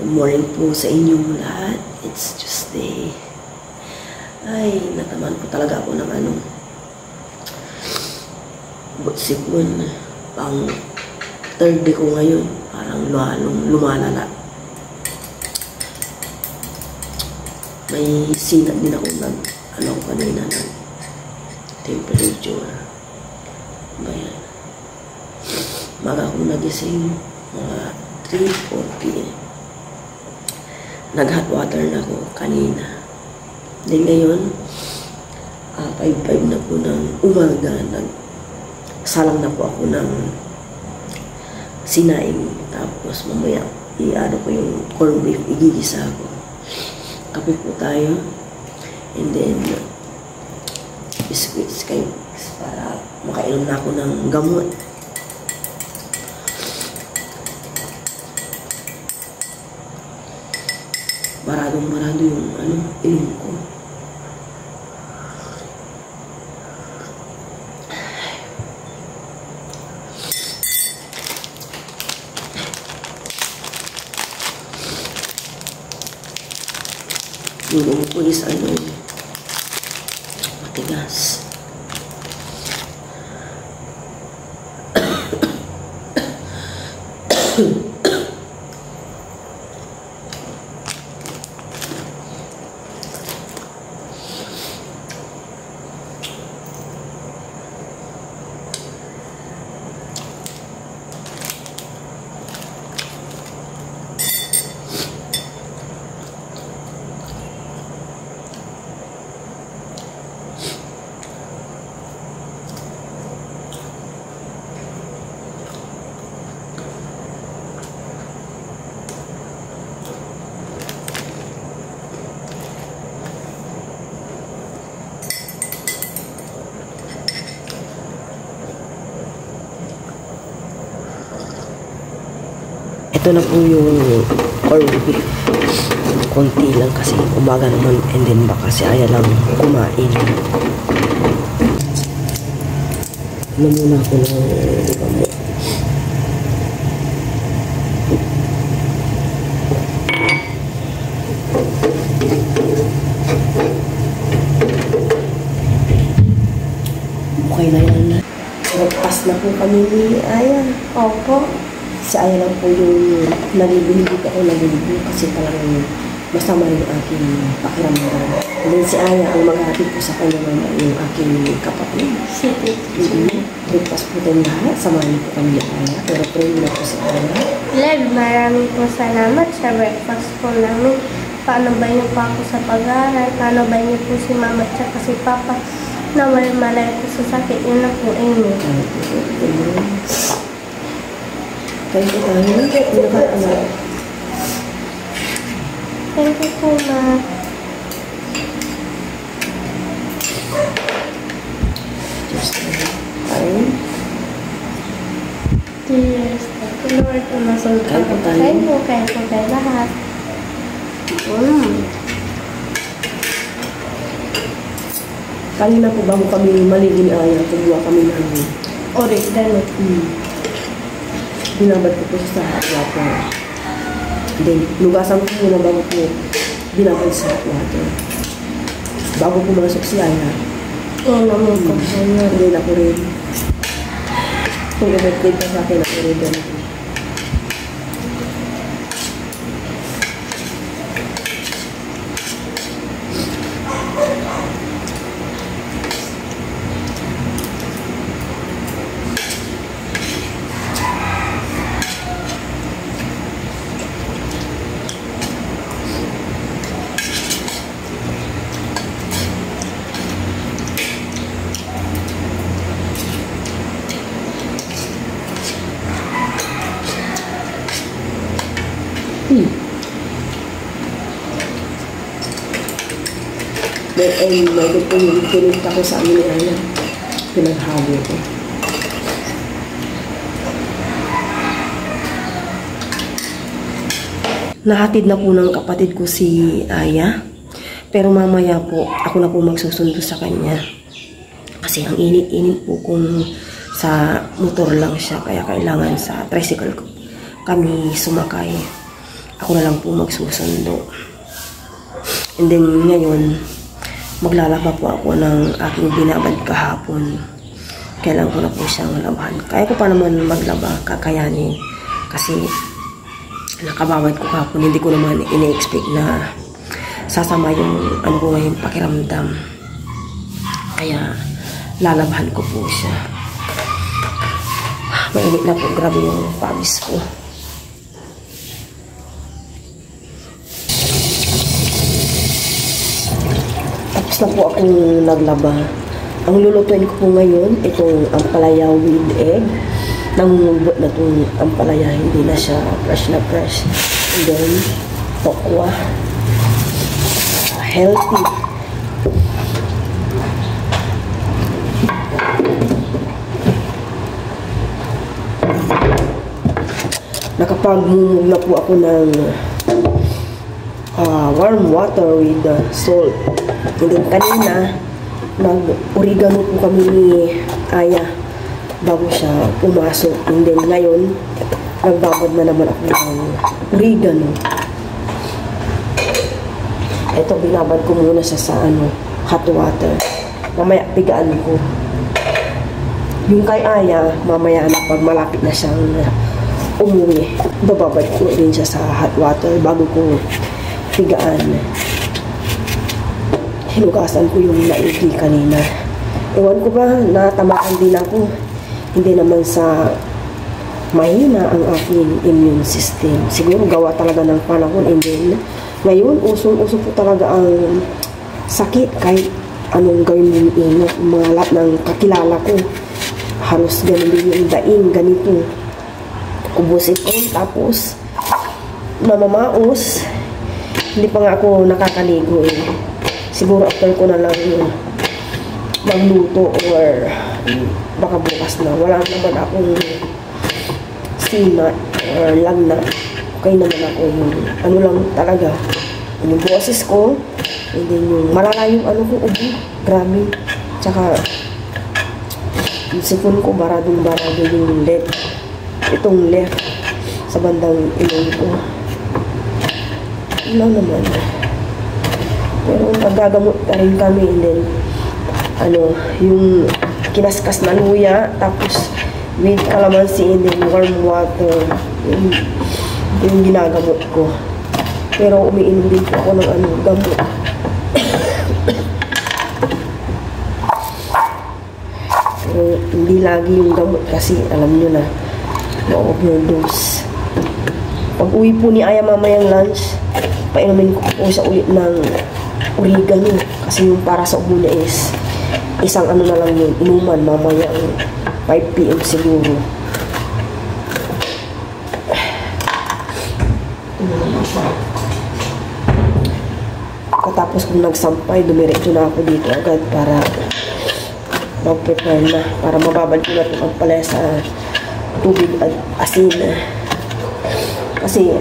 morning po sa inyong lahat. It's Tuesday. Ay, nataman po talaga ako ng butsikon. Pang third day ko ngayon. Parang lumalala. May sinat din ako kanina ng temperature. Bayan. Maga akong nagising. Mga 3:40. Nag-hot water na ako kanina. Then ngayon, 5:05 na po ng umaga. Nagsalang na po ako ng sinaing. Tapos mamaya, i-ano ko yung corned beef, igigisa ko. Kape po tayo. And then, biscuits cakes para makainom na ako ng gamot. Maradong-marado yung inom ko. Yung ko is matigas. Ito na po yung corned beef. Konti lang kasi umaga naman, and then baka si Aya lang kumain. Muna ako ng gamot. Okay na yan. Nagpas na po kami ni Aya. Opo. Si Aya lang po yung nalililig ako kasi talagang masama yung aking pakiramdam. And then si Aya ang maghatid po sa kanya naman yung aking kapatid. Sige. Breakfast po tayo lahat. Samahan po kami ni Aya. Pero pray na po si Aya. Lord, maraming po salamat sa breakfast po namin. Paano ba niyo po ako sa pag-aaral? Paano ba niyo po si Mama at si Papa na malay po sa sakit? Yun na po, amen. Thank you, Tanya. Thank you po, Ma. Just time. Yes, thank you, Lord. Umasong Kain po tayo. Kain po tayo lahat. Kanina po bago kami maligin Aya, kumuha kami ng Oregano. Binabad ko po sa hot water. Then, lugasan ko muna bago po binabad sa hot water. Bago pumasok si Aya. Naman ko. Then ako rin. Kung i-birthday pa sa akin, ako rin. May po yung pinunta ko sa amin ni Aya. Pinaghalo ko. Nahatid na po ng kapatid ko si Aya. Pero mamaya po, ako na po magsusundo sa kanya. Kasi ang init-init po kung sa motor lang siya. Kaya kailangan sa tricycle ko kami sumakay. ako na lang po magsusundo. And then ngayon, maglalaba po ako ng aking binabad kahapon. Kailan ko na po siyang labahan. Kaya ko pa naman maglaba, kakayanin. Kasi nakababad ko kahapon, hindi ko naman ine-expect na sasama yung ano ko ngayon pakiramdam. Kaya lalabahan ko po siya. Mainit na po, grabe yung pawis ko. Tapos na po akong naglaba. Ang lulutuin ko po ngayon, itong ampalaya with egg. Nangungulbot na itong ampalaya, hindi na siya fresh na fresh. And then, tokwa. Healthy. Nakapag-move na po ako ng warm water with salt. And then kanina, nag-oregano po kami ni Aya bago siya pumasok. And then ngayon, nagbabad na naman ako ng oregano. Ito, binabad ko muna siya sa hot water. Mamaya, pigaan ko. Yung kay Aya, mamaya na pag malapit na siyang umuwi, bababad ko din siya sa hot water bago ko pigaan. Hinugasan ko yung naigi kanina. Ewan ko ba, natamaan din ako. Hindi naman sa mahina ang aking immune system. Siguro gawa talaga ng panahon. And then, ngayon, usong-uso po talaga ang sakit. Kahit anong gawin mong ingat. Mga lahat ng kakilala ko, halos ganun din yung daing, ganito. Ubusin ko, tapos namamaos. Hindi pa nga ako nakakaligo eh. Siguro after ko na lang magluto or baka bukas na. Wala naman akong sinat or lagnat. Okay naman ako yung ano lang talaga. Yung boses ko, and then yung malala yung ko, ubo. Grabe. Tsaka yung sipon ko, baradong-barado yung left. Itong left sa bandang ilong ko. Ano naman. Pero nagagamot pa rin kami. And then, yung kinaskas na luya, tapos with calamansi and then warm water, yung ginagamot ko. Pero umiinom din po ako ng gamot. Pero hindi lagi yung gamot kasi alam nyo na, ma-overdose. Pag uwi po ni Aya mamayang lunch, painumin ko po siya ulit ng oregano. Kasi yung para sa ubo niya is isang na lang yun, inuman mamayang 5 PM siguro. Katapos kung nagsampay, dumiretso na ako dito agad para mag-prepare na, para mababad ko na ito magpalaya sa tubig at asin. Kasi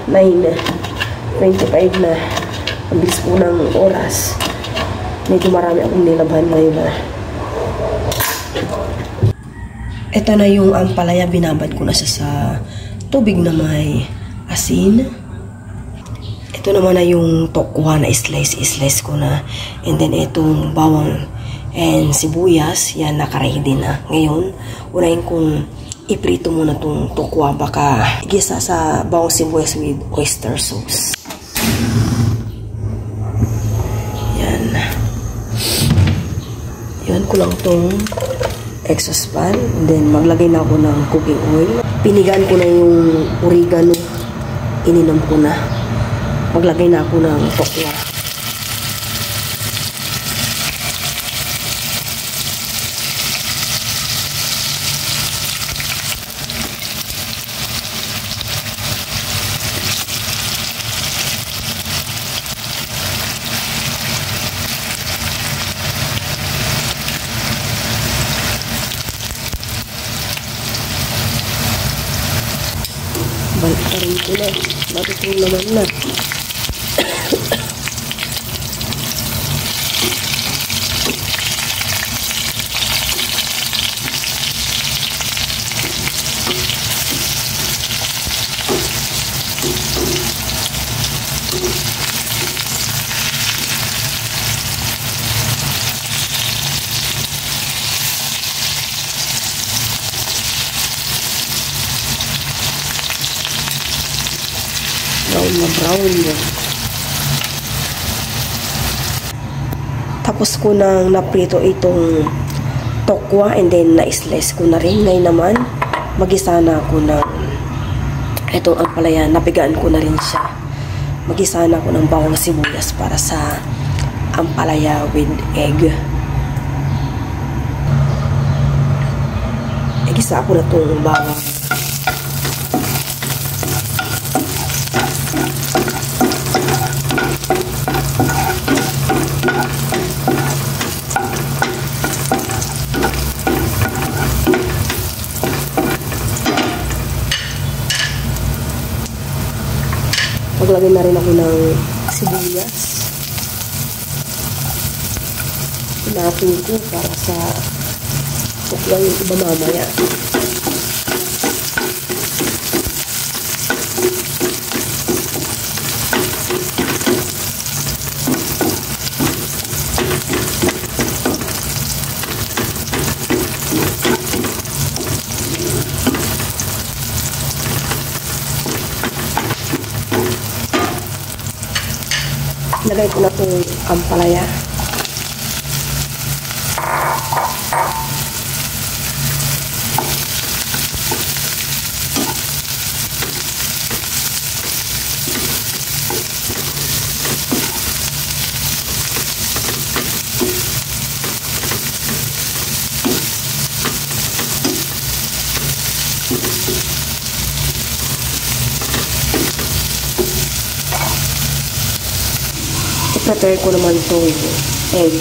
9:25 na. Ang bilis po ng oras. Medyo marami akong nilabhan ngayon na. Ito na yung ampalaya, binabad ko na siya sa tubig na may asin. Ito naman na yung tokwa na slice ko na. And then itong bawang and sibuyas, yan nakaready na. Ngayon, unahin kong iprito muna itong tokwa, baka igisa sa bawang sibuyas with oyster sauce. Yan. Yan ko lang itong exhaust fan. And then maglagay na ako ng cooking oil. Pinigaan ko na yung oregano. Ininom ko na. Maglagay na ako ng tokwa. Balik pa rin ko na. Matutong naman na. na brown. Tapos ko nang naprito itong tokwa and then na-slice ko na rin. Ngayon naman, magisa na ako ng itong ampalaya. Napigaan ko na rin siya. Magisa na ako ng bawang sibuyas para sa ampalaya with egg. Igisa ako na itong bawang. Maglagay na rin ako ng sibuyas. Pinapin ko para sa tukwa yung iba mamaya. Lagay ko na itong ampalaya. I-prepare ko naman itong egg.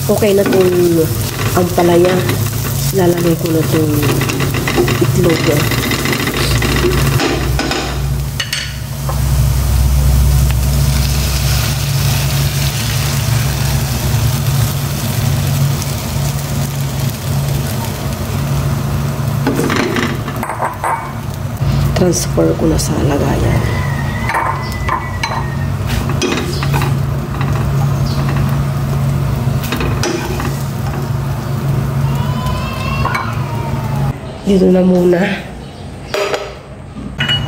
Okay na itong ampalaya. Lalagay ko na itong itlog. Transfer ko na sa lagayan. Dito na muna.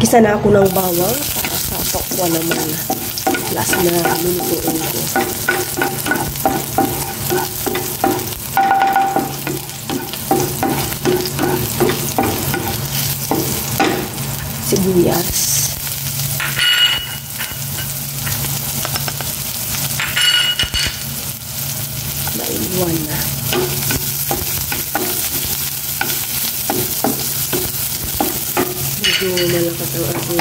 Gisa na ako ng bawang para sa tokwa naman. Last na lulutuin ko. Sibuyas. Maiwan na. Medyo malakas ang ating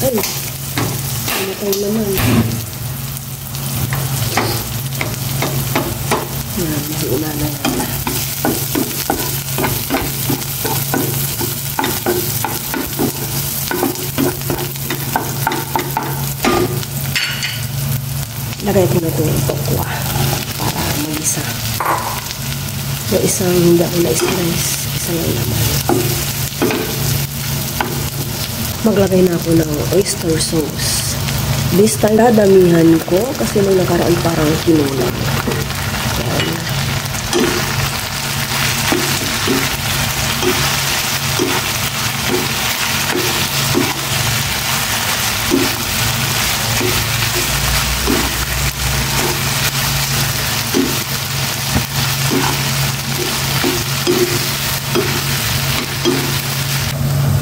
ay, namatay naman. Yan, mahiuna na yan. Lagay ko na ito yung tokwa para mag-isa. Yung isang hindi ako na-slice, isa lang naman. Maglagay na ako ng oyster sauce. This time, dadamihan ko kasi nung nakaraan parang kinulang. Yan.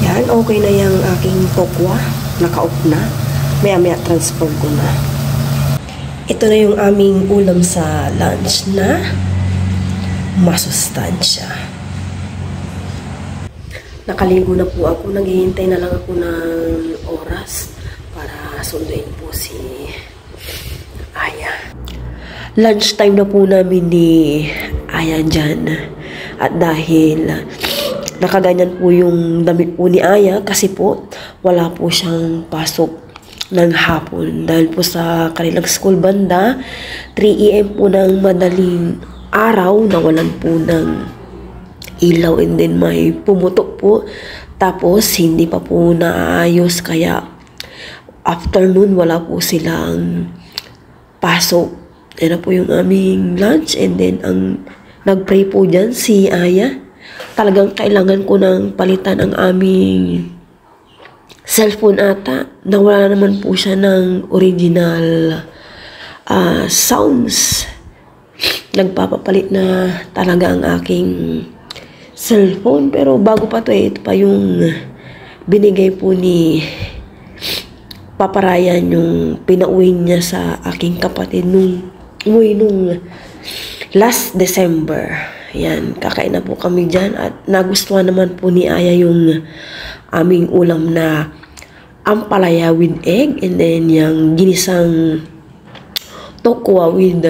Yan, okay na yung aking tokwa. Naka-off na. Maya-maya transfer ko na. Ito na yung aming ulam sa lunch na masustansya. Nakaligo na po ako. Naghihintay na lang ako ng oras para sunduin po si Aya. Lunchtime na po namin ni Aya dyan. At dahil nakaganyan po yung damit po ni Aya kasi po wala po siyang pasok ng hapon. Dahil po sa kanilang school banda, 3 AM po ng madaling araw, nawalan po ng ilaw and then may pumutok po. Tapos hindi pa po naayos kaya afternoon wala po silang pasok. Yan na po yung aming lunch. And then, ang nag-pray po dyan si Aya. Talagang kailangan ko ng palitan ang aming cellphone ata. Nawala naman po siya ng original sounds. Nagpapapalit na talaga ang aking cellphone. Pero bago pa to ito pa yung binigay po ni Papa Ryan, yung pinauwi niya sa aking kapatid nung last December. Yan, kakain na po kami dyan at nagustuhan naman po ni Aya yung aming ulam na ampalaya with egg and then yung ginisang tokwa with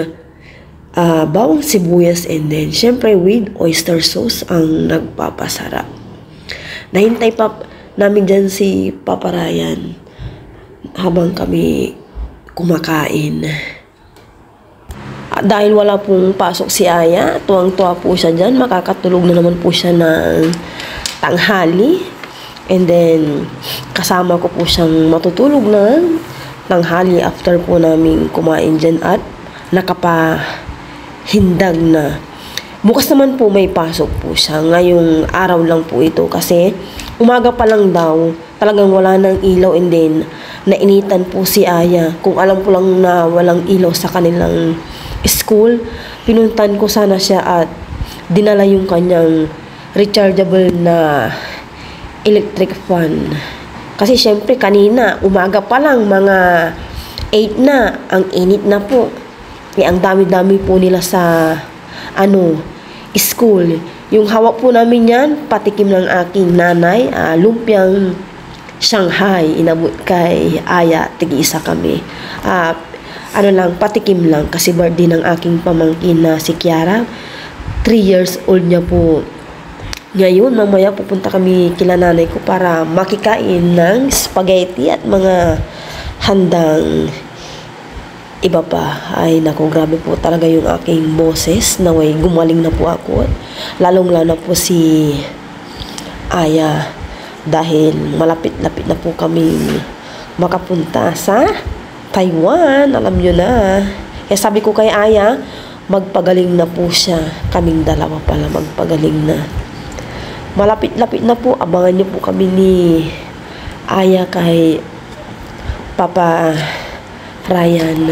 bawang sibuyas and then syempre with oyster sauce ang nagpapasarap. Nahintay pa namin dyan si Papa Ryan habang kami kumakain. Dahil wala pong pasok si Aya, tuwang-tuwa po siya dyan. Makakatulog na naman po siya ng tanghali. And then, kasama ko po siyang matutulog ng tanghali after po namin kumain dyan at nakapahindag na. Bukas naman po may pasok po siya. Ngayong araw lang po ito kasi umaga pa lang daw, talagang wala ng ilaw and then nainitan po si Aya. Kung alam ko lang na walang ilaw sa kanilang school, pinuntan ko sana siya at dinala yung kanyang rechargeable na electric fan. Kasi syempre kanina, umaga pa lang, mga 8 na, ang init na po. Ang dami-dami po nila sa school. Yung hawak po namin yan, patikim ng aking nanay, lumpiang Shanghai, inabot kay Aya, tig-isa kami. Patikim lang kasi birthday ng aking pamangkin na si Kiara. 3 years old niya po. Ngayon, mamaya pupunta kami kila nanay ko para makikain ng spaghetti at mga handang iba pa. Ay, naku, grabe po talaga yung aking boses. Naway, gumaling na po ako. Lalong-lalo po si Aya dahil malapit-lapit na po kami makapunta sa Taiwan, alam nyo na. Kaya sabi ko kay Aya, magpagaling na po siya. Kaming dalawa pala magpagaling na. Malapit-lapit na po. Abangan nyo po kami ni Aya kay Papa Ryan.